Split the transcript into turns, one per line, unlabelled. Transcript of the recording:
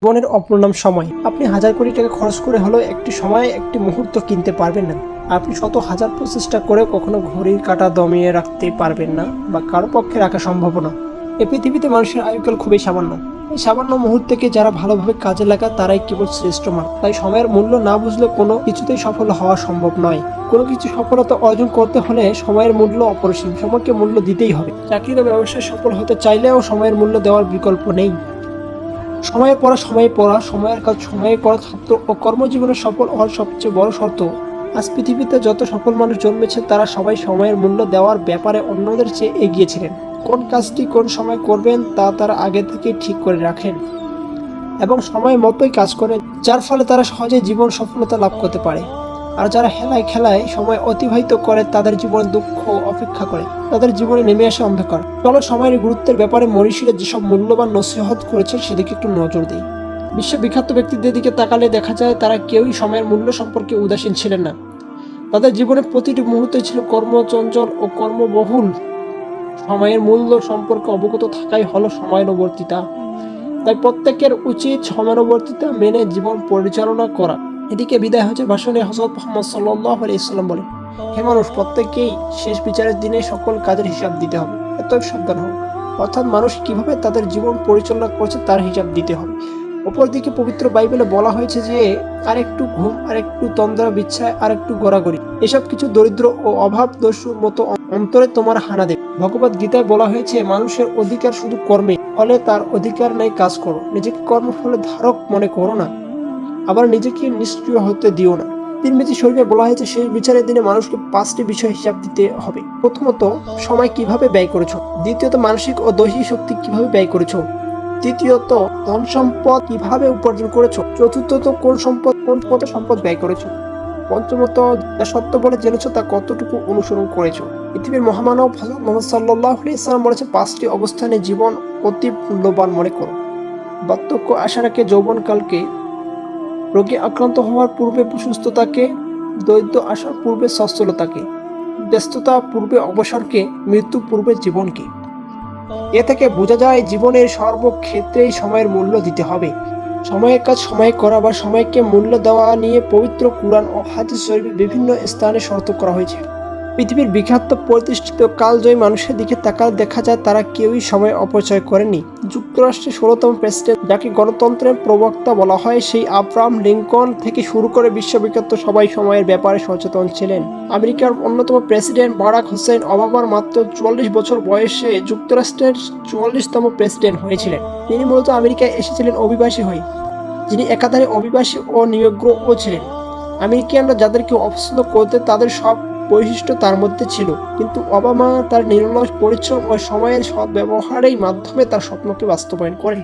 জীবনের অপর নাম সময়। আপনি হাজার কোটি টাকা খরচ করে হলেও একটি সময়, একটি মুহূর্ত কিনতে পারবেন না। আপনি শত হাজার প্রচেষ্টা করে কখনো ঘড়ির কাঁটা দমিয়ে রাখতে পারবেন না, বা কারো পক্ষে রাখা সম্ভব না। এই পৃথিবীতে মানুষের আয়ুকাল খুবই সামান্য। এই সামান্য মুহূর্তকে যারা ভালোভাবে কাজে লাগায় তারাই কেবল শ্রেষ্ঠ মানুষ। তাই সময়ের মূল্য না বুঝলে কোনো কিছুতেই সফল হওয়া সম্ভব নয়। কোনো কিছু সফলতা অর্জন করতে হলে সময়ের মূল্য অপরিসীম। সময়কে মূল্য দিতেই হবে। চাকরি বা ব্যবসায় সফল হতে চাইলেও সময়ের মূল্য দেওয়ার বিকল্প নেই। সময়ের পড়া সময়ে পড়া, সময়ের কাজ সময়ে করা ছাত্র ও কর্মজীবনে সফল হওয়ার সবচেয়ে বড় শর্ত। আজ পৃথিবীতে যত সফল মানুষ জন্মেছে তারা সবাই সময়ের মূল্য দেওয়ার ব্যাপারে অন্যদের চেয়ে এগিয়ে ছিলেন। কোন কাজটি কোন সময় করবেন তা তারা আগে থেকে ঠিক করে রাখেন এবং সময় মতোই কাজ করেন, যার ফলে তারা সহজে জীবন সফলতা লাভ করতে পারে। আর যারা হেলায় খেলায় সময় অতিবাহিত করে তাদের জীবনে দুঃখ অপেক্ষা করে, তাদের জীবনে নেমে আসে অন্ধকার। চলো সময়ের গুরুত্বের ব্যাপারে মনীষীরা যেসব মূল্যবান নসিহত করেছেন সেদিকে একটু নজর দিই। বিশ্ববিখ্যাত ব্যক্তিদের দিকে তাকালে দেখা যায় তারা কেউই সময়ের মূল্য সম্পর্কে উদাসীন ছিলেন না। তাদের জীবনে প্রতিটি মুহূর্তে ছিল কর্মচঞ্চল ও কর্মবহুল। সময়ের মূল্য সম্পর্কে অবগত থাকাই হলো সময়ানুবর্তিতা। তাই প্রত্যেকের উচিত সময়ানুবর্তিতা মেনে জীবন পরিচালনা করা। এদিকে বিদায় হজের ভাষণে হযরত মুহাম্মদ সাল্লাল্লাহু আলাইহি ওয়াসাল্লাম বলেন, হে মানুষ, প্রত্যেককেই শেষ বিচারের দিনে সকল কাজের হিসাব দিতে হবে, এতই সাবধান হোক। অর্থাৎ মানুষ কিভাবে তাদের জীবন পরিচালনা করছে তার হিসাব দিতে হবে। অপরদিকে পবিত্র বাইবেলে বলা হয়েছে যে আরেকটু ঘুম, আরেকটু তন্দ্রা বিছায়, আরেকটু গড়াগড়ি, এসব কিছু দরিদ্র ও অভাব দস্যুর মতো অন্তরে তোমার হানা দেবে। ভগবত গীতায় বলা হয়েছে মানুষের অধিকার শুধু কর্মে, ফলে তার অধিকার নেই কাজ করো। নিজেকে কর্মফলের ধারক মনে করো না, আবার নিজেকে নিষ্ক্রিয় হতে দিও না। তিরমিজি শরীফে বলা হয়েছে শেষ বিচারের দিনে মানুষকে 5টি বিষয় হিসাব দিতে হবে। প্রথমত, সময় কিভাবে ব্যয় করেছো। দ্বিতীয়ত, মানসিক ও দৈহিক শক্তি কিভাবে ব্যয় করেছো। তৃতীয়ত, ধন সম্পদ কিভাবে উপার্জন করেছো। চতুর্থত, কোন পথে সম্পদ ব্যয় করেছো। পঞ্চমত, যা সত্য বলে জেনেছো তা কতটুকু অনুসরণ করেছো। পৃথিবীর মহামানব হযরত মুহাম্মদ সাল্লাল্লাহু আলাইহি ওয়াসাল্লাম বলেছেন, 5টি অবস্থানে জীবন অতি মূল্যবান মনে করো। বার্ধক্য আসার আগে যৌবনকালকে, রোগে আক্রান্ত হওয়ার পূর্বে সুস্থতাকে, দরিদ্র আসার পূর্বে সচ্ছলতাকে, ব্যস্ততা পূর্বে অবসরকে, মৃত্যু পূর্বে জীবনকে। এ থেকে বোঝা যায় জীবনের সর্বক্ষেত্রেই সময়ের মূল্য দিতে হবে। সময়ের কাজ সময়ে করা বা সময়কে মূল্য দেওয়া নিয়ে পবিত্র কুরআন ও হাদিস শরীফে বিভিন্ন স্থানে সতর্ক করা হয়েছে। পৃথিবীর বিখ্যাত প্রতিষ্ঠিত কালজয়ী মানুষের দিকে তাকালে দেখা যায় তারা কেউই সময় অপচয় করেনি। যুক্তরাষ্ট্রের 16তম প্রেসিডেন্ট, যাকে গণতন্ত্রের প্রবক্তা বলা হয়, সেই আব্রাহাম লিঙ্কন থেকে শুরু করে বিশ্ববিখ্যাত সবাই সময়ের ব্যাপারে সচেতন ছিলেন। আমেরিকার অন্যতম প্রেসিডেন্ট বারাক হোসেন ওবামা মাত্র 44 বছর বয়সে যুক্তরাষ্ট্রের 44তম প্রেসিডেন্ট হয়েছিলেন। তিনি মূলত আমেরিকায় এসেছিলেন অভিবাসী হয়ে, যিনি একাধারে অভিবাসী ও নিয়োগ্যও ছিলেন। আমেরিকানরা যাদেরকে অপছন্দ করতেন তাদের সব বৈশিষ্ট্য তার মধ্যে ছিল, কিন্তু ওবামা তার নিরলস পরিশ্রম ও সময়ের সদ্ব্যবহারের মাধ্যমে তার স্বপ্নকে বাস্তবায়ন করেন।